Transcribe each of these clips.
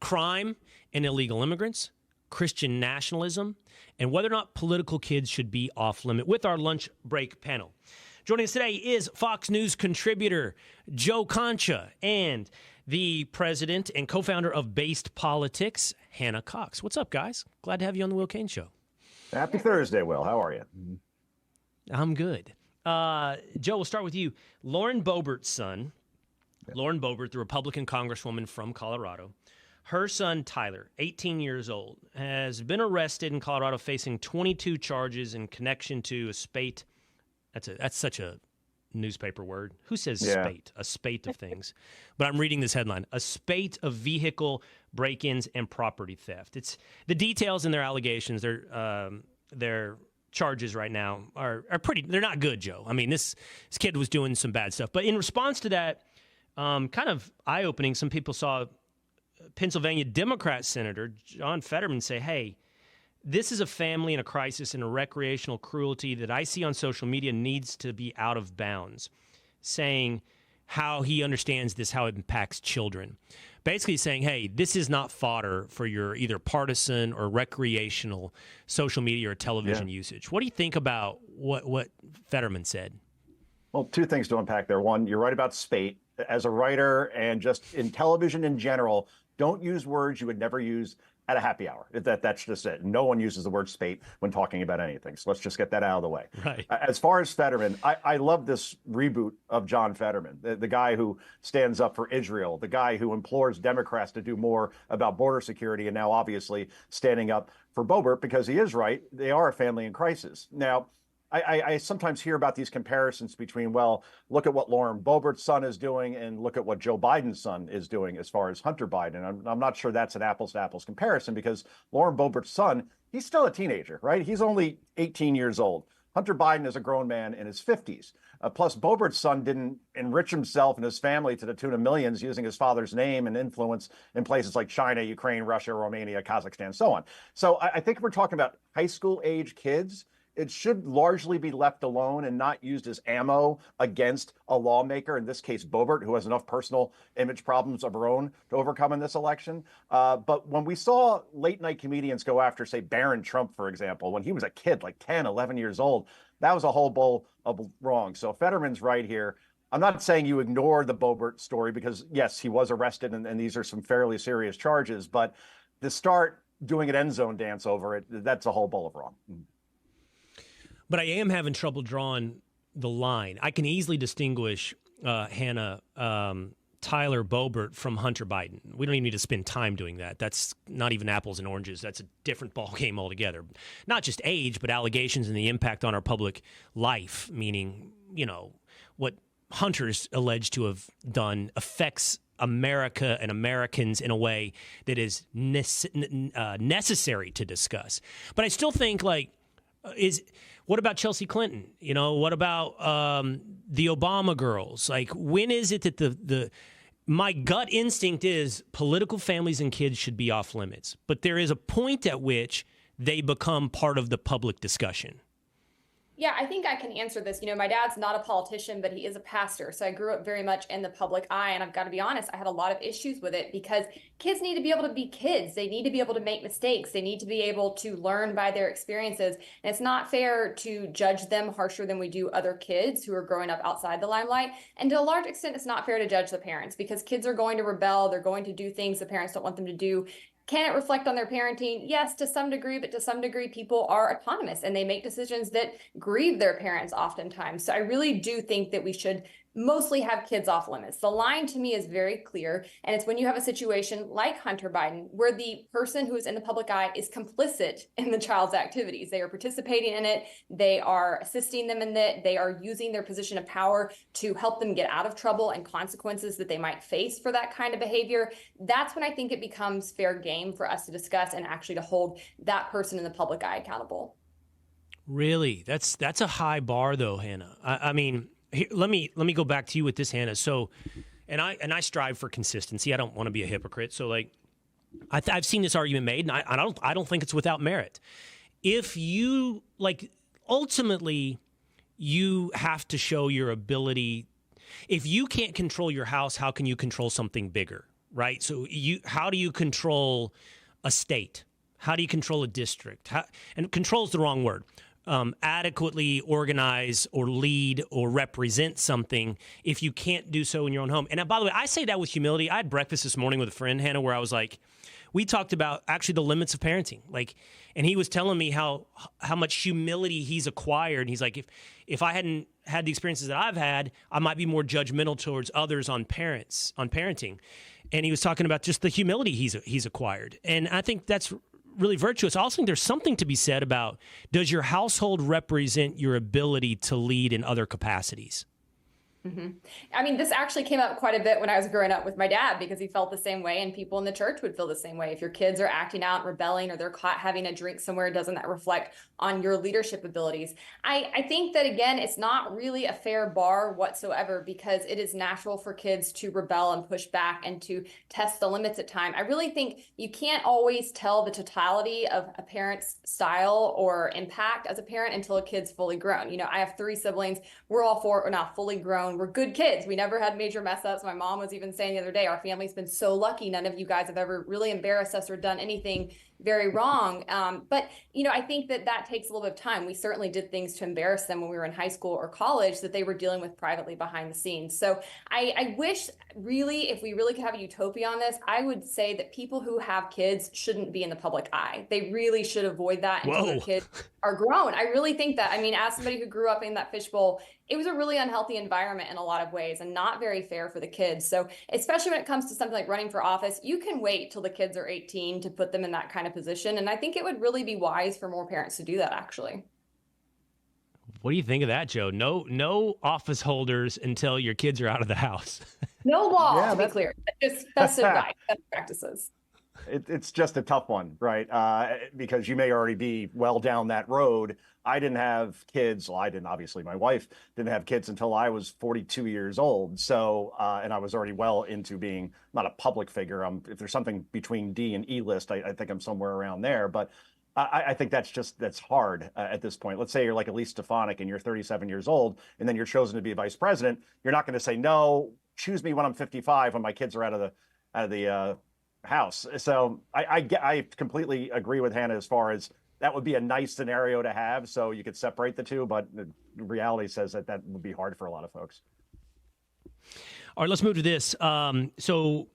crime and illegal immigrants, Christian nationalism, and whether or not political kids should be off limit with our lunch break panel. Joining us today is Fox News contributor Joe Concha and the president and co-founder of Based Politics, Hannah Cox. What's up, guys? Glad to have you on the Will Cain Show. Happy Thursday, Will. How are you? I'm good. Joe, we'll start with you. Lauren Boebert's son, Lauren Boebert, the Republican congresswoman from Colorado, her son, Tyler, 18 years old, has been arrested in Colorado facing 22 charges in connection to a spate. That's such a newspaper word. Who says spate? A spate of things. But I'm reading this headline. A spate of vehicle break-ins and property theft. It's the details in their allegations, their charges right now are pretty, they're not good, Joe. I mean, this kid was doing some bad stuff. But in response to that, kind of eye-opening, some people saw Pennsylvania Democrat Senator John Fetterman say, hey, this is a family in a crisis and a recreational cruelty that I see on social media needs to be out of bounds, saying how he understands this, how it impacts children. Basically saying, hey, this is not fodder for your either partisan or recreational social media or television usage. What do you think about what Fetterman said? Well, two things to unpack there. One, you're right about spate. As a writer and just in television in general, don't use words you would never use at a happy hour. That's just it. No one uses the word spate when talking about anything. So let's just get that out of the way. Right. As far as Fetterman, I love this reboot of John Fetterman, the guy who stands up for Israel, the guy who implores Democrats to do more about border security, and now obviously standing up for Boebert because he is right. They are a family in crisis. Now, I sometimes hear about these comparisons between, well, look at what Lauren Boebert's son is doing and look at what Joe Biden's son is doing as far as Hunter Biden. I'm not sure that's an apples-to-apples comparison because Lauren Boebert's son, he's still a teenager, right? He's only 18 years old. Hunter Biden is a grown man in his 50s. Plus, Boebert's son didn't enrich himself and his family to the tune of millions using his father's name and influence in places like China, Ukraine, Russia, Romania, Kazakhstan, so on. So I think if we're talking about high school age kids, it should largely be left alone and not used as ammo against a lawmaker, in this case, Boebert, who has enough personal image problems of her own to overcome in this election. But when we saw late night comedians go after, say, Barron Trump, for example, when he was a kid, like 10, 11 years old, that was a whole bowl of wrong. So Fetterman's right here. I'm not saying you ignore the Boebert story because, yes, he was arrested and these are some fairly serious charges. But to start doing an end zone dance over it, that's a whole bowl of wrong. But I am having trouble drawing the line. I can easily distinguish, Hannah, Tyler Boebert from Hunter Biden. We don't even need to spend time doing that. That's not even apples and oranges. That's a different ball game altogether. Not just age, but allegations and the impact on our public life, meaning, what Hunter's alleged to have done affects America and Americans in a way that is necessary to discuss. But I still think, what about Chelsea Clinton? What about the Obama girls? Like, when is it that my gut instinct is political families and kids should be off limits, but there is a point at which they become part of the public discussion. Yeah, I think I can answer this. My dad's not a politician, but he is a pastor. So I grew up very much in the public eye. And I've got to be honest, I had a lot of issues with it because kids need to be able to be kids. They need to be able to make mistakes. They need to be able to learn by their experiences. And it's not fair to judge them harsher than we do other kids who are growing up outside the limelight. And to a large extent, it's not fair to judge the parents because kids are going to rebel. They're going to do things the parents don't want them to do. Can it reflect on their parenting? Yes, to some degree, but to some degree, people are autonomous and they make decisions that grieve their parents oftentimes. So I really do think that we should mostly have kids off limits. The line to me is very clear. And it's when you have a situation like Hunter Biden, where the person who is in the public eye is complicit in the child's activities. They are participating in it. They are assisting them in it. They are using their position of power to help them get out of trouble and consequences that they might face for that kind of behavior. That's when I think it becomes fair game for us to discuss and actually to hold that person in the public eye accountable. Really? That's a high bar though, Hannah. I mean, let me go back to you with this, Hannah. So, and I strive for consistency. I don't want to be a hypocrite. So, I've seen this argument made, and I don't think it's without merit. If you ultimately, you have to show your ability. If you can't control your house, how can you control something bigger? right? So how do you control a state? How do you control a district? And control is the wrong word. Adequately organize or lead or represent something if you can't do so in your own home. And by the way, I say that with humility. I had breakfast this morning with a friend, Hannah, where I was like, we talked about actually the limits of parenting. And he was telling me how much humility he's acquired. He's like, if I hadn't had the experiences that I've had, I might be more judgmental towards others on parenting. And he was talking about just the humility he's acquired. And I think that's really virtuous. I also think there's something to be said about, does your household represent your ability to lead in other capacities? Mm-hmm. I mean, this actually came up quite a bit when I was growing up with my dad, because he felt the same way, and people in the church would feel the same way. If your kids are acting out, rebelling, or they're caught having a drink somewhere, doesn't that reflect on your leadership abilities? I think that, again, it's not really a fair bar whatsoever, because it is natural for kids to rebel and push back and to test the limits at time. I really think you can't always tell the totality of a parent's style or impact as a parent until a kid's fully grown. You know, I have 3 siblings. We're all 4 are not fully grown. We're good kids. We never had major mess ups. My mom was even saying the other day, our family's been so lucky. None of you guys have ever really embarrassed us or done anything very wrong. But, you know, I think that takes a little bit of time. We certainly did things to embarrass them when we were in high school or college that they were dealing with privately behind the scenes. So I wish, really, if we really could have a utopia on this, I would say that people who have kids shouldn't be in the public eye. They really should avoid that until their kids are grown. I really think that. I mean, as somebody who grew up in that fishbowl, it was a really unhealthy environment in a lot of ways and not very fair for the kids. So especially when it comes to something like running for office, you can wait till the kids are 18 to put them in that kind of position. And I think it would really be wise for more parents to do that, actually. What do you think of that, Joe? No office holders until your kids are out of the house. No law, to be clear. Just festive guide, best practices. It's just a tough one, right? Because you may already be well down that road. I didn't have kids. Well, I didn't, obviously. My wife didn't have kids until I was 42 years old. So, and I was already well into being not a public figure. If there's something between D and E list, I think I'm somewhere around there. But I think that's hard at this point. Let's say you're like Elise Stefanik and you're 37 years old, and then you're chosen to be vice president. You're not going to say, no, choose me when I'm 55, when my kids are out of the house. So I completely agree with Hannah as far as that would be a nice scenario to have, so you could separate the two, but the reality says that would be hard for a lot of folks. All right, let's move to this. So,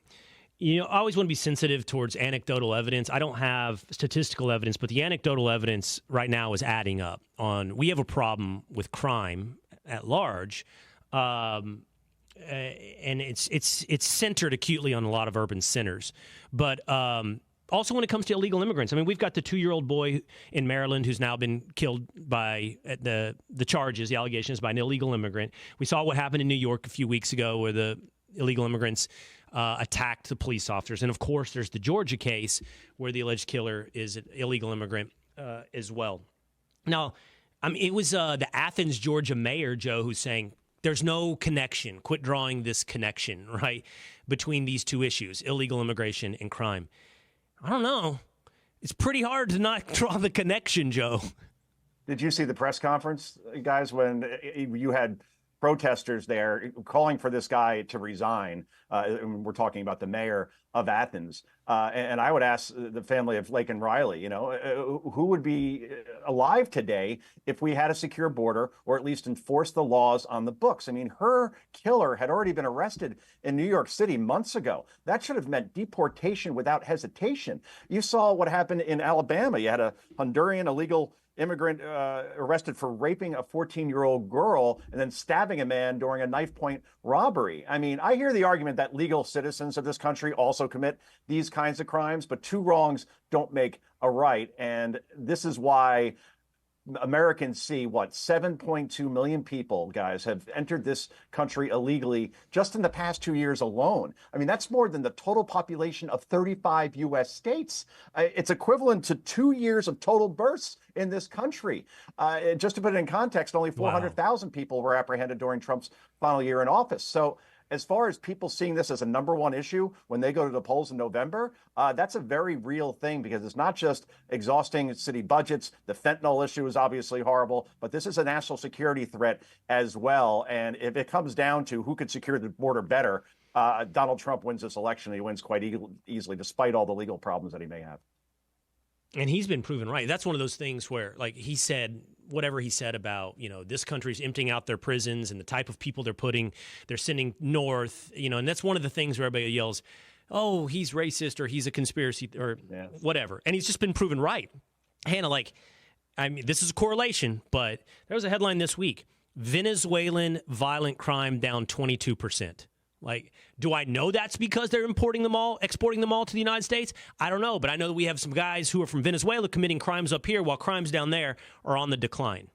you know, I always want to be sensitive towards anecdotal evidence. I don't have statistical evidence, but the anecdotal evidence right now is adding up. We have a problem with crime at large, and it's centered acutely on a lot of urban centers, but also when it comes to illegal immigrants. I mean, we've got the 2-year-old boy in Maryland who's now been killed by the allegations by an illegal immigrant. We saw what happened in New York a few weeks ago where the illegal immigrants attacked the police officers. And of course, there's the Georgia case where the alleged killer is an illegal immigrant as well. Now, I mean, it was the Athens, Georgia mayor, Joe, who's saying, there's no connection. Quit drawing this connection, right, between these two issues, illegal immigration and crime. I don't know. It's pretty hard to not draw the connection, Joe. Did you see the press conference, guys, when you had protesters there calling for this guy to resign? We're talking about the mayor of Athens. And I would ask the family of Lake and Riley, you know, who would be alive today if we had a secure border, or at least enforce the laws on the books? I mean, her killer had already been arrested in New York City months ago. That should have meant deportation without hesitation. You saw what happened in Alabama. You had a Honduran illegal immigrant arrested for raping a 14-year-old girl and then stabbing a man during a knife point robbery. I mean, I hear the argument that legal citizens of this country also commit these kinds of crimes, but 2 wrongs don't make a right. And this is why Americans see 7.2 million people, guys, have entered this country illegally just in the past 2 years alone. I mean, that's more than the total population of 35 U.S. states. It's equivalent to 2 years of total births in this country. Just to put it in context, only 400,000 people were apprehended during Trump's final year in office. So as far as people seeing this as a #1 issue when they go to the polls in November, that's a very real thing, because it's not just exhausting city budgets. The fentanyl issue is obviously horrible, but this is a national security threat as well. And if it comes down to who could secure the border better, Donald Trump wins this election. He wins quite easily, despite all the legal problems that he may have. And he's been proven right. That's one of those things where, like, he said whatever he said about, this country's emptying out their prisons and the type of people they're sending north, and that's one of the things where everybody yells, oh, he's racist or he's a conspiracy or whatever. And he's just been proven right. Hannah, this is a correlation, but there was a headline this week: Venezuelan violent crime down 22%. Do I know that's because they're exporting them all to the United States? I don't know, but I know that we have some guys who are from Venezuela committing crimes up here while crimes down there are on the decline.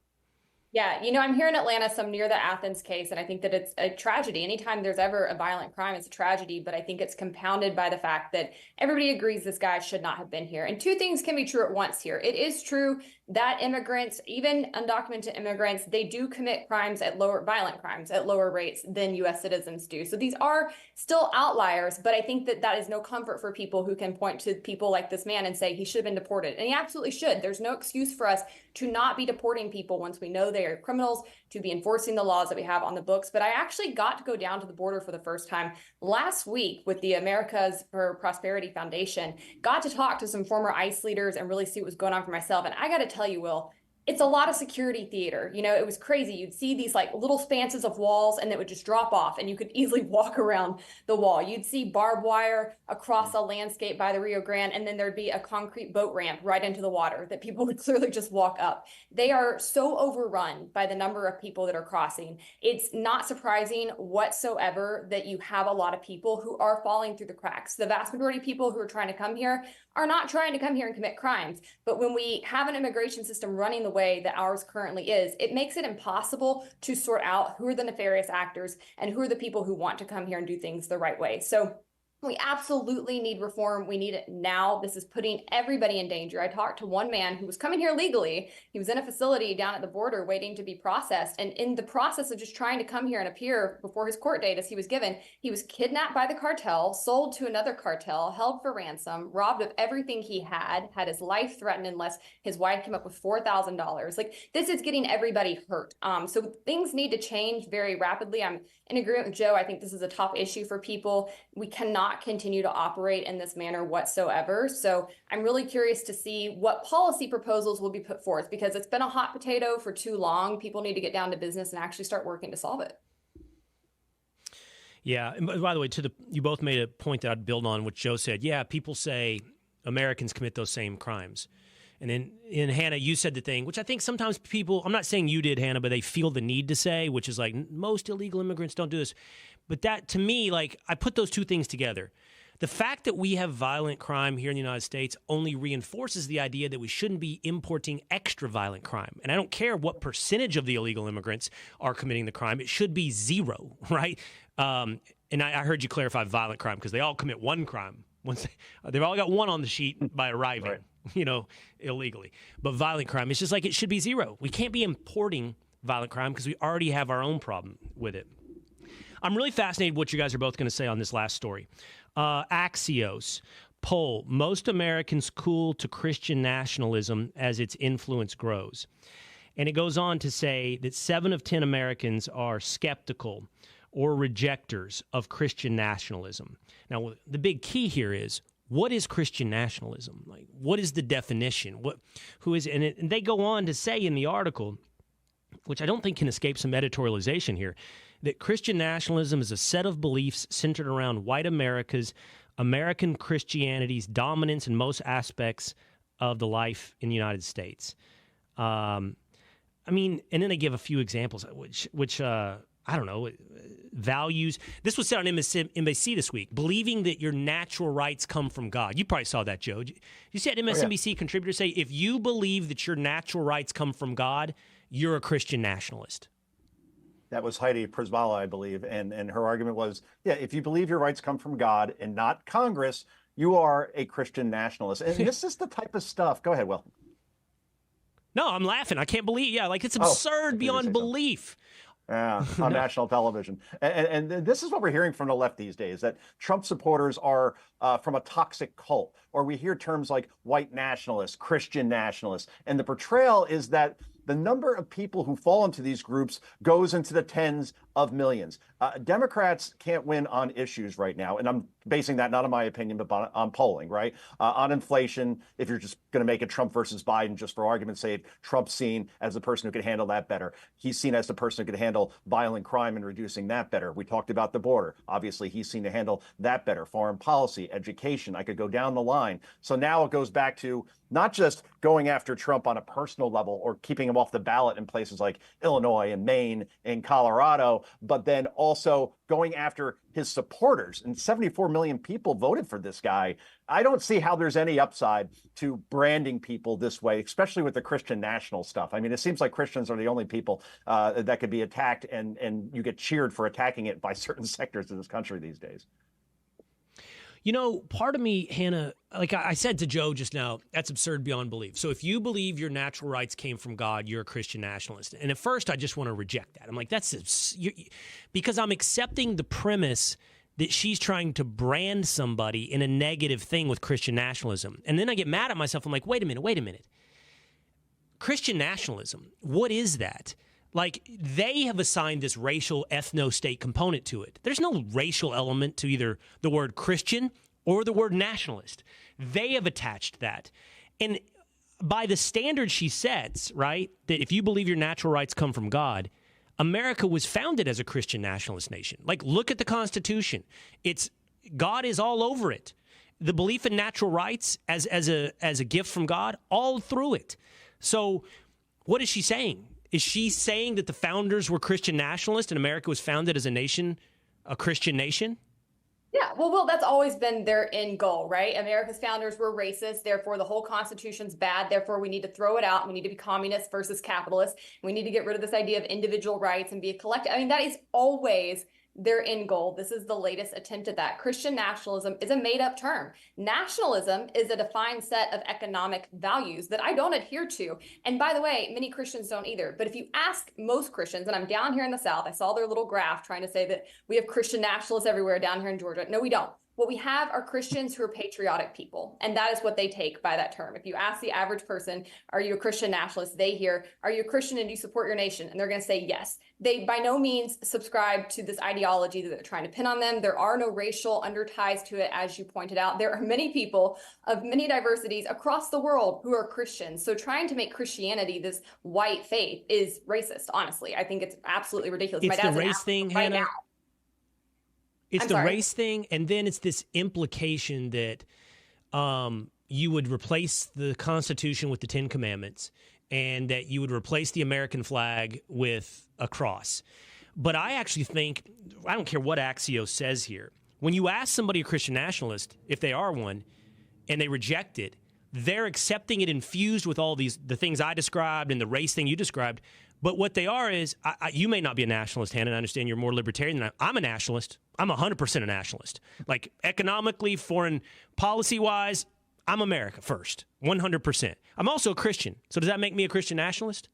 Yeah, I'm here in Atlanta, so I'm near the Athens case, and I think that it's a tragedy. Anytime there's ever a violent crime, it's a tragedy, but I think it's compounded by the fact that everybody agrees this guy should not have been here. And two things can be true at once here. It is true that immigrants, even undocumented immigrants, they do commit violent crimes at lower rates than U.S. citizens do. So these are still outliers, but I think that is no comfort for people who can point to people like this man and say he should have been deported. And he absolutely should. There's no excuse for us to not be deporting people once we know they are criminals, to be enforcing the laws that we have on the books. But I actually got to go down to the border for the first time last week with the Americas for Prosperity Foundation, got to talk to some former ICE leaders and really see what was going on for myself. And I got to tell you, Will, it's a lot of security theater. It was crazy. You'd see these little spanses of walls and it would just drop off and you could easily walk around the wall. You'd see barbed wire across a landscape by the Rio Grande, and then there'd be a concrete boat ramp right into the water that people would clearly just walk up. They are so overrun by the number of people that are crossing. It's not surprising whatsoever that you have a lot of people who are falling through the cracks. The vast majority of people who are trying to come here are not trying to come here and commit crimes. But when we have an immigration system running the way that ours currently is, it makes it impossible to sort out who are the nefarious actors and who are the people who want to come here and do things the right way. So we absolutely need reform. We need it now. This is putting everybody in danger. I talked to one man who was coming here legally. He was in a facility down at the border waiting to be processed. And in the process of just trying to come here and appear before his court date as he was given, he was kidnapped by the cartel, sold to another cartel, held for ransom, robbed of everything he had his life threatened unless his wife came up with $4,000. This is getting everybody hurt. So things need to change very rapidly. I'm in agreement with Joe. I think this is a top issue for people. We cannot continue to operate in this manner whatsoever. So I'm really curious to see what policy proposals will be put forth, because it's been a hot potato for too long. People need to get down to business and actually start working to solve it. Yeah. And by the way, you both made a point that I'd build on what Joe said. Yeah, people say Americans commit those same crimes. And in Hannah, you said the thing, which I think sometimes people, I'm not saying you did, Hannah, but they feel the need to say, which is most illegal immigrants don't do this. But that, to me, I put those two things together. The fact that we have violent crime here in the United States only reinforces the idea that we shouldn't be importing extra violent crime. And I don't care what percentage of the illegal immigrants are committing the crime. It should be zero, right? And I heard you clarify violent crime because they all commit one crime. They've all got one on the sheet by arriving. Right. Illegally. But violent crime, it's just it should be zero. We can't be importing violent crime because we already have our own problem with it. I'm really fascinated what you guys are both going to say on this last story. Axios poll: most Americans cool to Christian nationalism as its influence grows. And it goes on to say that 7 of 10 Americans are skeptical or rejectors of Christian nationalism. Now, the big key here is, what is Christian nationalism? What is the definition? Who is it? And they go on to say in the article, which I don't think can escape some editorialization here, that Christian nationalism is a set of beliefs centered around white American Christianity's dominance in most aspects of the life in the United States. And then they give a few examples, which I don't know, values. This was said on MSNBC this week, believing that your natural rights come from God. You probably saw that, Joe. You see that MSNBC contributor say, if you believe that your natural rights come from God, you're a Christian nationalist. That was Heidi Przyzbala, I believe. And her argument was, if you believe your rights come from God and not Congress, you are a Christian nationalist. And this is the type of stuff. Go ahead, Will. No, I'm laughing. I can't believe. Yeah, it's absurd beyond belief. On national television. And this is what we're hearing from the left these days, that Trump supporters are from a toxic cult, or we hear terms like white nationalists, Christian nationalists. And the portrayal is that the number of people who fall into these groups goes into the tens of millions. Democrats can't win on issues right now, and I'm basing that not on my opinion, but on polling, right? On inflation, if you're just going to make it Trump versus Biden, just for argument's sake, Trump's seen as the person who could handle that better. He's seen as the person who could handle violent crime and reducing that better. We talked about the border. Obviously, he's seen to handle that better. Foreign policy, education, I could go down the line. So now it goes back to not just going after Trump on a personal level or keeping him off the ballot in places like Illinois and Maine and Colorado, but then also going after his supporters. And 74 million people voted for this guy. I don't see how there's any upside to branding people this way, especially with the Christian national stuff. I mean, it seems like Christians are the only people that could be attacked, and you get cheered for attacking it by certain sectors of this country these days. You know, part of me, Hannah, like I said to Joe just now, that's absurd beyond belief. So if you believe your natural rights came from God, you're a Christian nationalist. And at first, I just want to reject that. I'm like, because I'm accepting the premise that she's trying to brand somebody in a negative thing with Christian nationalism. And then I get mad at myself. I'm like, wait a minute. Christian nationalism, what is that? Like, they have assigned this racial ethno-state component to it. There's no racial element to either the word Christian or the word nationalist. They have attached that. And by the standard she sets, right, that if you believe your natural rights come from God, America was founded as a Christian nationalist nation. Like, look at the Constitution. God is all over it. The belief in natural rights as a gift from God, all through it. So what is she saying? Is she saying that the founders were Christian nationalists and America was founded as a nation, a Christian nation? Yeah, well, that's always been their end goal, right? America's founders were racist, therefore the whole Constitution's bad, therefore we need to throw it out. We need to be communist versus capitalist. We need to get rid of this idea of individual rights and be a collective. I mean, that is always their end goal. This is the latest attempt at that. Christian nationalism is a made-up term. Nationalism is a defined set of economic values that I don't adhere to. And by the way, many Christians don't either. But if you ask most Christians, and I'm down here in the South, I saw their little graph trying to say that we have Christian nationalists everywhere down here in Georgia. No, we don't. What we have are Christians who are patriotic people, and that is what they take by that term. If you ask the average person, are you a Christian nationalist? They hear, are you a Christian and do you support your nation? And they're going to say yes. They by no means subscribe to this ideology that they're trying to pin on them. There are no racial underties to it, as you pointed out. There are many people of many diversities across the world who are Christians. So trying to make Christianity this white faith is racist, honestly. I think it's absolutely ridiculous. It's the race thing, right Hannah. Now. It's the race thing, and then it's this implication that you would replace the Constitution with the Ten Commandments and that you would replace the American flag with a cross. But I actually think, I don't care what Axios says here, when you ask somebody a Christian nationalist, if they are one, and they reject it, they're accepting it infused with all the things I described and the race thing you described. But what they are is, you may not be a nationalist, Hannah, and I understand you're more libertarian than I'm a nationalist. I'm 100% a nationalist. Like, economically, foreign policy-wise, I'm America first, 100%. I'm also a Christian. So does that make me a Christian nationalist?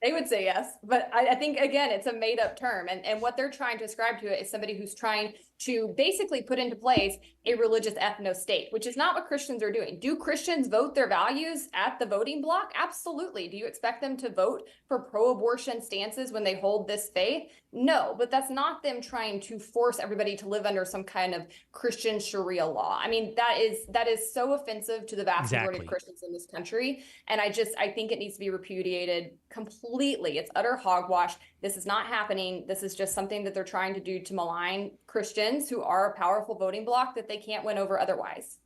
They would say yes, but I think, again, it's a made-up term. And what they're trying to ascribe to it is somebody who's trying to basically put into place a religious ethno-state, which is not what Christians are doing. Do Christians vote their values at the voting block? Absolutely. Do you expect them to vote for pro-abortion stances when they hold this faith? No, but that's not them trying to force everybody to live under some kind of Christian Sharia law. I mean, that is so offensive to the vast majority of Christians in this country. And I think it needs to be repudiated completely. It's utter hogwash. This is not happening. This is just something that they're trying to do to malign Christians who are a powerful voting bloc that they can't win over otherwise.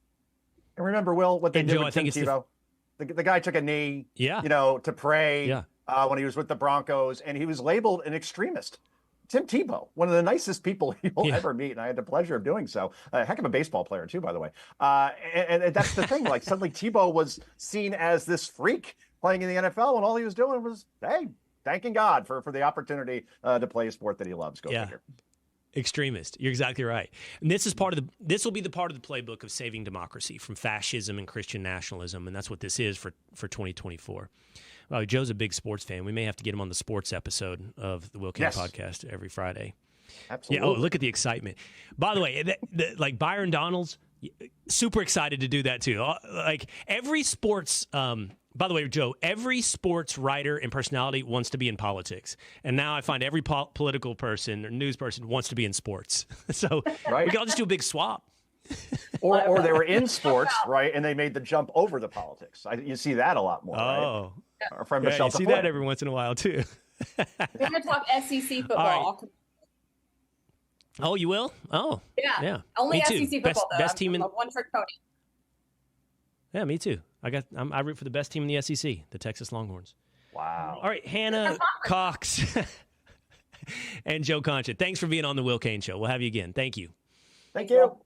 And remember, Will, what they did Joe, with Tim Tebow? The guy took a knee, to pray when he was with the Broncos, and he was labeled an extremist. Tim Tebow, one of the nicest people you'll ever meet, and I had the pleasure of doing so. A heck of a baseball player, too, by the way. And that's the thing. Like, suddenly Tebow was seen as this freak playing in the NFL, and all he was doing was, hey, thanking God for the opportunity to play a sport that he loves. Go figure. Extremist. You're exactly right. And this will be the part of the playbook of saving democracy from fascism and Christian nationalism, and that's what this is for 2024. Well, Joe's a big sports fan. We may have to get him on the sports episode of the Will King podcast every Friday. Absolutely. Yeah. Oh, look at the excitement. By the way, like Byron Donalds, super excited to do that too. Like every sports By the way, Joe, every sports writer and personality wants to be in politics. And now I find every political person or news person wants to be in sports. So Right. we can all just do a big swap. Or they were in sports, right? And they made the jump over to politics. You see that a lot more, right? Oh, Our friend yeah, Michelle you see Taflin. that every once in a while, too. We're going to talk SEC football. All Oh, you will? Oh, yeah. Only Me too. SEC football, though. Best team in. I'm a one-trick pony. Yeah, me too. I root for the best team in the SEC, the Texas Longhorns. Wow. All right, Hannah Cox and Joe Concha. Thanks for being on the Will Cain Show. We'll have you again. Thank you. Thank you.